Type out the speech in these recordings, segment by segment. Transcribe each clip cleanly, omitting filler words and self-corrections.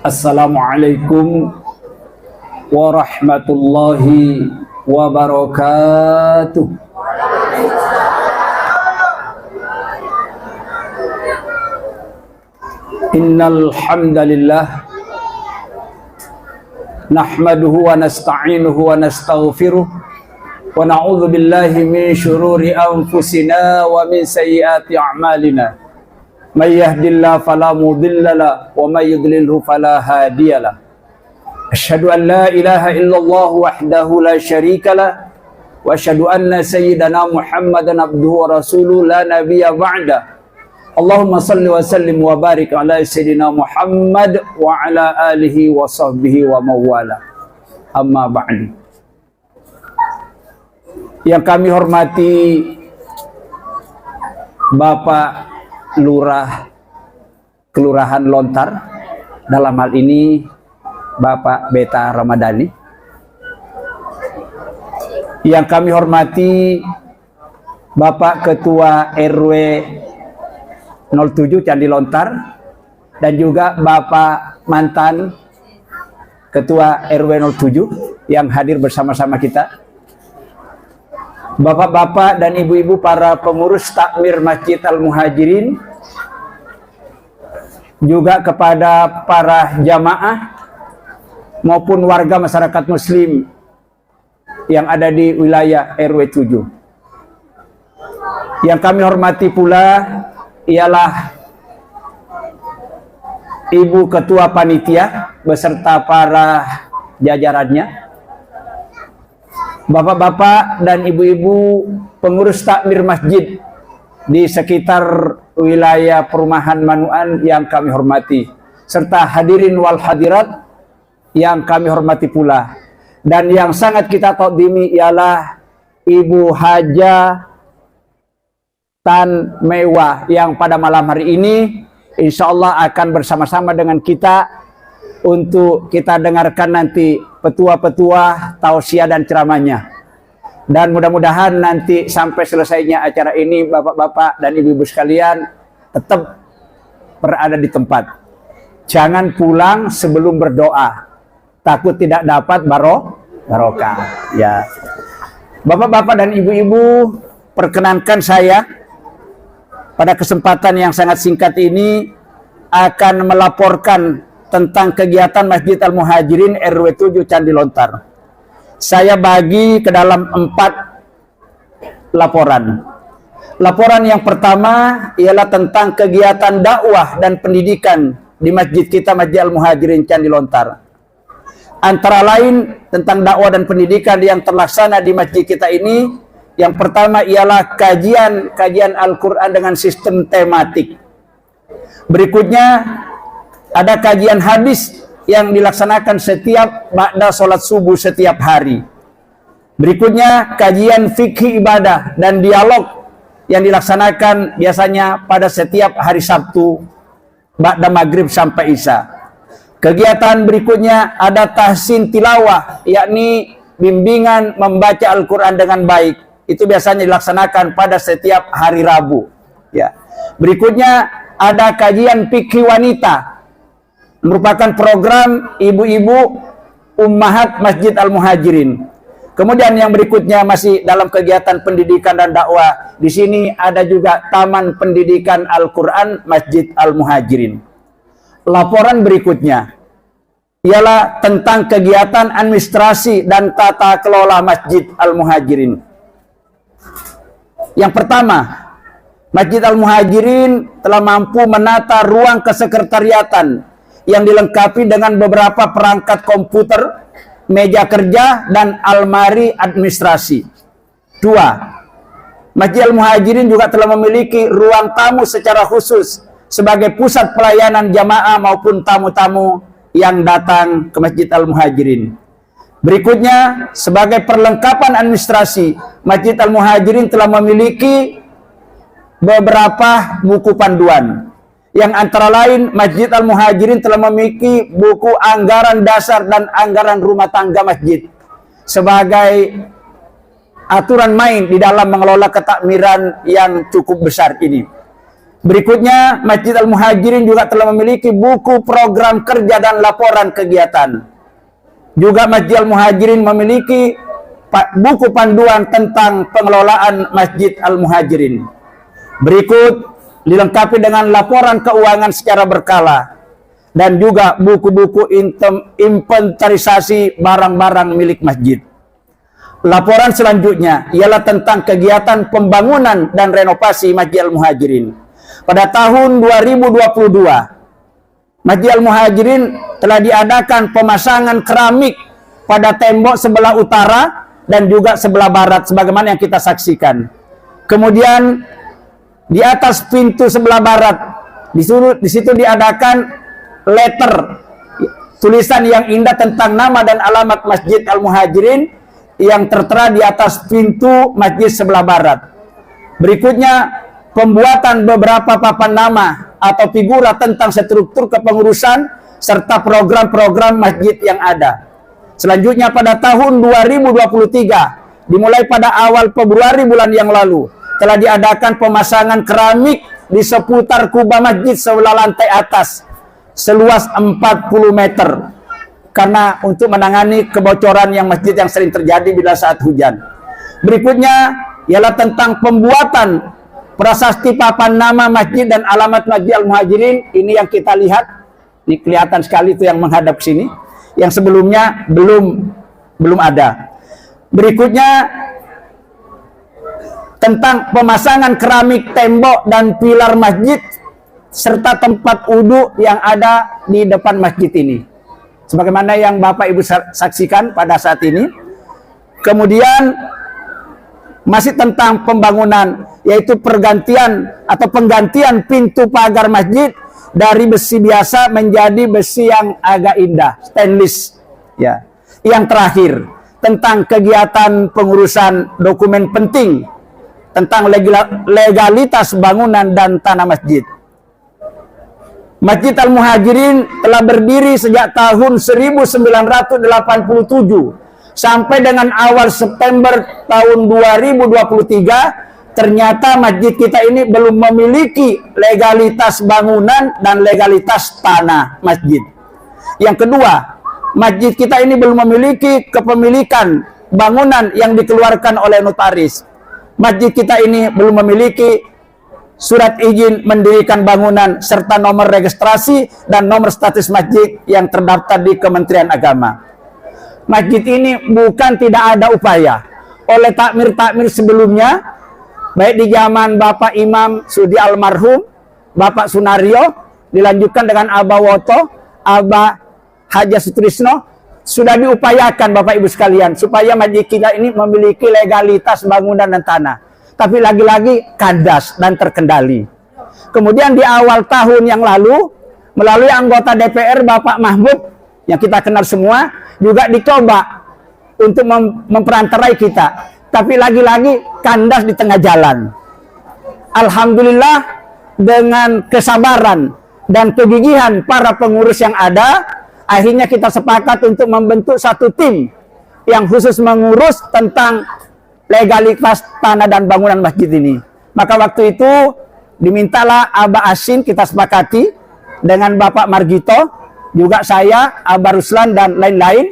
Assalamualaikum warahmatullahi wabarakatuh. Innal hamdalillah nahmaduhu wa nasta'inuhu wa nastaghfiruh wa na'udzu billahi min syururi anfusina wa min sayyiati a'malina. May yahdihillahu fala mudilla lahu wa may yudlilhu fala hadiya lahu. Asyhadu an la ilaha illallah wahdahu la syarika lah wa asyhadu anna sayyidana Muhammadan abduhu wa rasuluhu la nabiyya ba'da. Allahumma salli wa sallim wa barik ala sayyidina Muhammad wa ala alihi wa sahbihi wa mawala. Amma ba'du. Yang kami hormati Bapak Lurah Kelurahan Lontar, dalam hal ini Bapak Beta Ramadhani. Yang kami hormati Bapak Ketua RW 07 Candi Lontar, dan juga Bapak mantan Ketua RW 07 yang hadir bersama-sama kita. Bapak-bapak dan ibu-ibu para pengurus takmir Masjid Al-Muhajirin, juga kepada para jamaah maupun warga masyarakat muslim yang ada di wilayah RW 7. Yang kami hormati pula ialah Ibu Ketua Panitia beserta para jajarannya, bapak-bapak dan ibu-ibu pengurus takmir masjid di sekitar wilayah perumahan Manuan yang kami hormati, serta hadirin wal hadirat yang kami hormati pula. Dan yang sangat kita takdimi ialah Ibu Haja Tan Mewah yang pada malam hari ini insya Allah akan bersama-sama dengan kita untuk kita dengarkan nanti petua-petua, tausiah dan ceramahnya. Dan mudah-mudahan nanti sampai selesainya acara ini bapak-bapak dan ibu-ibu sekalian tetap berada di tempat. Jangan pulang sebelum berdoa, takut tidak dapat barokah. Ya, bapak-bapak dan ibu-ibu, perkenankan saya pada kesempatan yang sangat singkat ini akan melaporkan tentang kegiatan Masjid Al-Muhajirin RW 7 Candi Lontar. Saya bagi ke dalam 4 laporan. Laporan yang pertama ialah tentang kegiatan dakwah dan pendidikan di masjid kita, Masjid Al-Muhajirin Candi Lontar. Antara lain tentang dakwah dan pendidikan yang terlaksana di masjid kita ini, yang pertama ialah kajian Al-Quran dengan sistem tematik. Berikutnya ada kajian hadis yang dilaksanakan setiap ba'da sholat subuh setiap hari. Berikutnya kajian fikih ibadah dan dialog yang dilaksanakan biasanya pada setiap hari Sabtu ba'da maghrib sampai isya. Kegiatan berikutnya ada tahsin tilawah, yakni bimbingan membaca Al-Quran dengan baik. Itu biasanya dilaksanakan pada setiap hari Rabu. Ya. Berikutnya ada kajian fikih wanita, merupakan program ibu-ibu ummahat Masjid Al-Muhajirin. Kemudian yang berikutnya masih dalam kegiatan pendidikan dan dakwah. Di sini ada juga Taman Pendidikan Al-Quran Masjid Al-Muhajirin. Laporan berikutnya ialah tentang kegiatan administrasi dan tata kelola Masjid Al-Muhajirin. Yang pertama, Masjid Al-Muhajirin telah mampu menata ruang kesekretariatan yang dilengkapi dengan beberapa perangkat komputer, meja kerja, dan almari administrasi. 2. Masjid Al-Muhajirin juga telah memiliki ruang tamu secara khusus sebagai pusat pelayanan jamaah maupun tamu-tamu yang datang ke Masjid Al-Muhajirin. Berikutnya, sebagai perlengkapan administrasi, Masjid Al-Muhajirin telah memiliki beberapa buku panduan. Yang antara lain, Masjid Al-Muhajirin telah memiliki buku anggaran dasar dan anggaran rumah tangga masjid sebagai aturan main di dalam mengelola ketakmiran yang cukup besar ini. Berikutnya, Masjid Al-Muhajirin juga telah memiliki buku program kerja dan laporan kegiatan. Juga Masjid Al-Muhajirin memiliki buku panduan tentang pengelolaan Masjid Al-Muhajirin. Berikut dilengkapi dengan laporan keuangan secara berkala dan juga buku-buku inventarisasi barang-barang milik masjid. Laporan selanjutnya ialah tentang kegiatan pembangunan dan renovasi Masjid Al-Muhajirin. Pada tahun 2022, Masjid Al-Muhajirin telah diadakan pemasangan keramik pada tembok sebelah utara dan juga sebelah barat sebagaimana yang kita saksikan. Kemudian di atas pintu sebelah barat di situ diadakan letter, tulisan yang indah tentang nama dan alamat Masjid Al-Muhajirin yang tertera di atas pintu masjid sebelah barat. Berikutnya pembuatan beberapa papan nama atau figura tentang struktur kepengurusan serta program-program masjid yang ada. Selanjutnya pada tahun 2023, dimulai pada awal Februari bulan yang lalu, telah diadakan pemasangan keramik di seputar kubah masjid sebelah lantai atas seluas 40 meter karena untuk menangani kebocoran yang masjid yang sering terjadi bila saat hujan. Berikutnya ialah tentang pembuatan prasasti papan nama masjid dan alamat Masjid Al-Muhajirin. Ini yang kita lihat, ini kelihatan sekali itu yang menghadap ke sini, yang sebelumnya belum ada. Berikutnya tentang pemasangan keramik tembok dan pilar masjid serta tempat wudhu yang ada di depan masjid ini, sebagaimana yang Bapak Ibu saksikan pada saat ini. Kemudian masih tentang pembangunan, yaitu penggantian pintu pagar masjid dari besi biasa menjadi besi yang agak indah, stainless. Ya. Yang terakhir tentang kegiatan pengurusan dokumen penting tentang legalitas bangunan dan tanah masjid. Masjid Al-Muhajirin telah berdiri sejak tahun 1987 sampai dengan awal September tahun 2023. Ternyata masjid kita ini belum memiliki legalitas bangunan dan legalitas tanah masjid. Yang kedua, masjid kita ini belum memiliki kepemilikan bangunan yang dikeluarkan oleh notaris. Masjid kita ini belum memiliki surat izin mendirikan bangunan serta nomor registrasi dan nomor status masjid yang terdaftar di Kementerian Agama. Masjid ini bukan tidak ada upaya oleh takmir-takmir sebelumnya, baik di zaman Bapak Imam Sudi almarhum, Bapak Sunario, dilanjutkan dengan Abah Woto, Abah Haja Sutrisno, sudah diupayakan Bapak Ibu sekalian supaya masjid kita ini memiliki legalitas bangunan dan tanah. Tapi lagi-lagi kandas dan terkendali. Kemudian di awal tahun yang lalu, melalui anggota DPR Bapak Mahmud, yang kita kenal semua, juga dicoba untuk memperantarai kita. Tapi lagi-lagi kandas di tengah jalan. Alhamdulillah dengan kesabaran dan kegigihan para pengurus yang ada, akhirnya kita sepakat untuk membentuk satu tim yang khusus mengurus tentang legalitas tanah dan bangunan masjid ini. Maka waktu itu dimintalah Abah Asin, kita sepakati dengan Bapak Margito, juga saya, Abah Ruslan dan lain-lain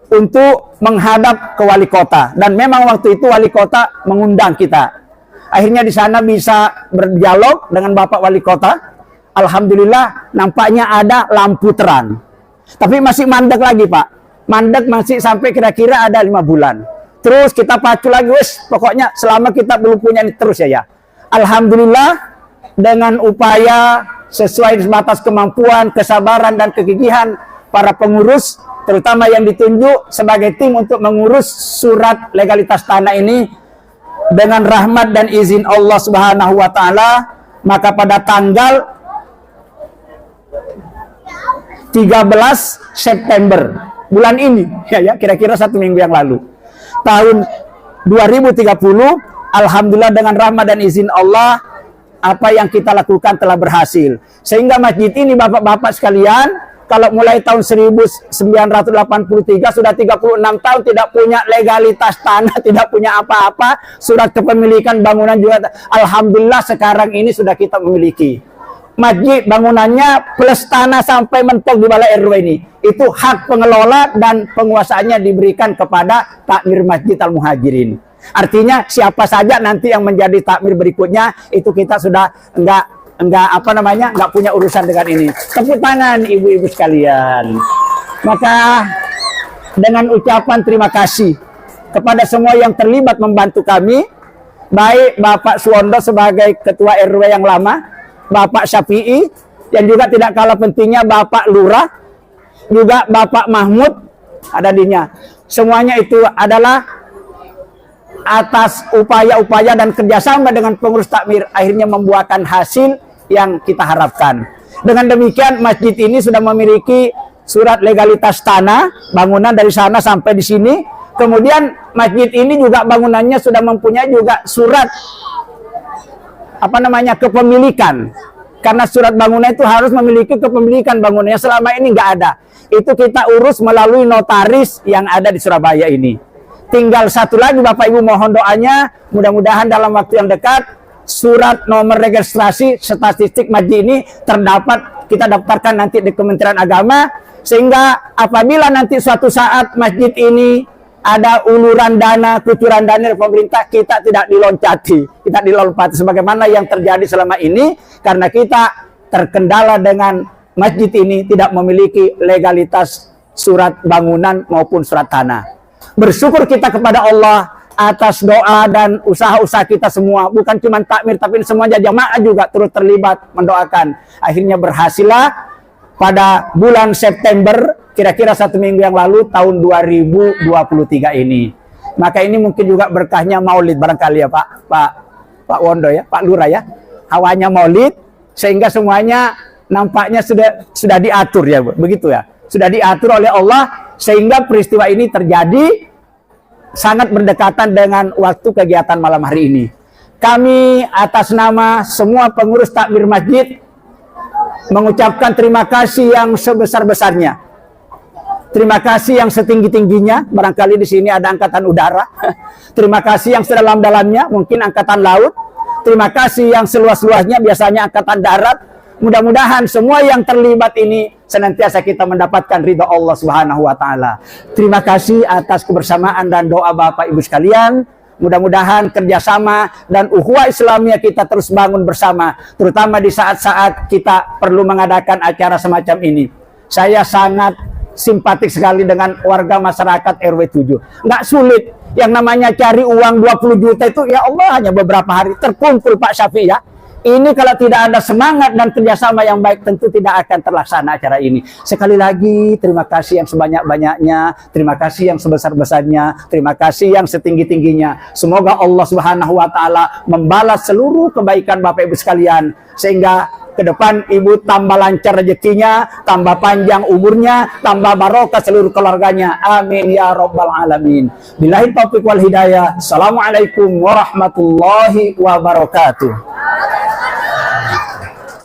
untuk menghadap ke wali kota. Dan memang waktu itu wali kota mengundang kita. Akhirnya di sana bisa berdialog dengan Bapak wali kota. Alhamdulillah nampaknya ada lampu terang. Tapi masih mandek lagi Pak. Mandek masih sampai kira-kira ada 5 bulan. Terus kita pacu lagi, pokoknya selama kita belum punya ini terus ya. Alhamdulillah dengan upaya sesuai sebatas kemampuan, kesabaran dan kegigihan para pengurus, terutama yang ditunjuk sebagai tim untuk mengurus surat legalitas tanah ini, dengan rahmat dan izin Allah Subhanahu wa taala, maka pada tanggal 13 September bulan ini ya kira-kira 1 minggu yang lalu tahun 2030, alhamdulillah dengan rahmat dan izin Allah, apa yang kita lakukan telah berhasil. Sehingga masjid ini Bapak-bapak sekalian, kalau mulai tahun 1983 sudah 36 tahun tidak punya legalitas tanah, tidak punya apa-apa, surat kepemilikan bangunan juga. Alhamdulillah sekarang ini sudah kita memiliki. Masjid bangunannya plus tanah sampai mentok di balai RW ini. Itu hak pengelola dan penguasaannya diberikan kepada takmir Masjid Al-Muhajirin. Artinya siapa saja nanti yang menjadi takmir berikutnya itu kita sudah enggak punya urusan dengan ini. Tepuk tangan ibu-ibu sekalian. Maka dengan ucapan terima kasih kepada semua yang terlibat membantu kami, baik Bapak Suwondo sebagai ketua RW yang lama, Bapak Syafi'i, dan juga tidak kalah pentingnya Bapak Lurah, juga Bapak Mahmud ada dinya. Semuanya itu adalah atas upaya-upaya dan kerjasama dengan pengurus takmir akhirnya membuahkan hasil yang kita harapkan. Dengan demikian masjid ini sudah memiliki surat legalitas tanah, bangunan dari sana sampai di sini. Kemudian masjid ini juga bangunannya sudah mempunyai juga surat kepemilikan. Karena surat bangunan itu harus memiliki kepemilikan bangunannya, selama ini nggak ada. Itu kita urus melalui notaris yang ada di Surabaya ini. Tinggal satu lagi Bapak Ibu, mohon doanya, mudah-mudahan dalam waktu yang dekat surat nomor registrasi statistik masjid ini terdapat, kita daftarkan nanti di Kementerian Agama, sehingga apabila nanti suatu saat masjid ini ada uluran dana, kucuran dana dari pemerintah, kita tidak diloncati, tidak dilompati sebagaimana yang terjadi selama ini, karena kita terkendala dengan masjid ini tidak memiliki legalitas surat bangunan maupun surat tanah. Bersyukur kita kepada Allah atas doa dan usaha-usaha kita semua, bukan cuma takmir tapi semuanya jamaah juga turut terlibat mendoakan. Akhirnya berhasillah pada bulan September, kira-kira 1 minggu yang lalu tahun 2023 ini. Maka ini mungkin juga berkahnya maulid barangkali ya Pak Wondo ya, Pak Lurah ya. Hawanya maulid sehingga semuanya nampaknya sudah diatur ya, begitu ya. Sudah diatur oleh Allah sehingga peristiwa ini terjadi sangat berdekatan dengan waktu kegiatan malam hari ini. Kami atas nama semua pengurus takmir masjid mengucapkan terima kasih yang sebesar-besarnya. Terima kasih yang setinggi-tingginya, barangkali di sini ada angkatan udara. Terima kasih yang sedalam-dalamnya, mungkin angkatan laut. Terima kasih yang seluas-luasnya, biasanya angkatan darat. Mudah-mudahan semua yang terlibat ini senantiasa kita mendapatkan ridha Allah Subhanahu wa taala. Terima kasih atas kebersamaan dan doa Bapak Ibu sekalian. Mudah-mudahan kerjasama dan ukhuwah Islamiyah kita terus bangun bersama, terutama di saat-saat kita perlu mengadakan acara semacam ini. Saya sangat simpatik sekali dengan warga masyarakat RW 7. Nggak sulit, yang namanya cari uang 20 juta itu ya Allah hanya beberapa hari terkumpul Pak Syafi'i ya. Ini kalau tidak ada semangat dan kerjasama yang baik tentu tidak akan terlaksana acara ini. Sekali lagi terima kasih yang sebanyak-banyaknya, terima kasih yang sebesar-besarnya, terima kasih yang setinggi-tingginya. Semoga Allah Subhanahu wa taala membalas seluruh kebaikan Bapak Ibu sekalian sehingga ke depan Ibu tambah lancar rezekinya, tambah panjang umurnya, tambah barokah seluruh keluarganya. Amin ya rabbal alamin. Billahi taufiq wal hidayah. Assalamualaikum warahmatullahi wabarakatuh.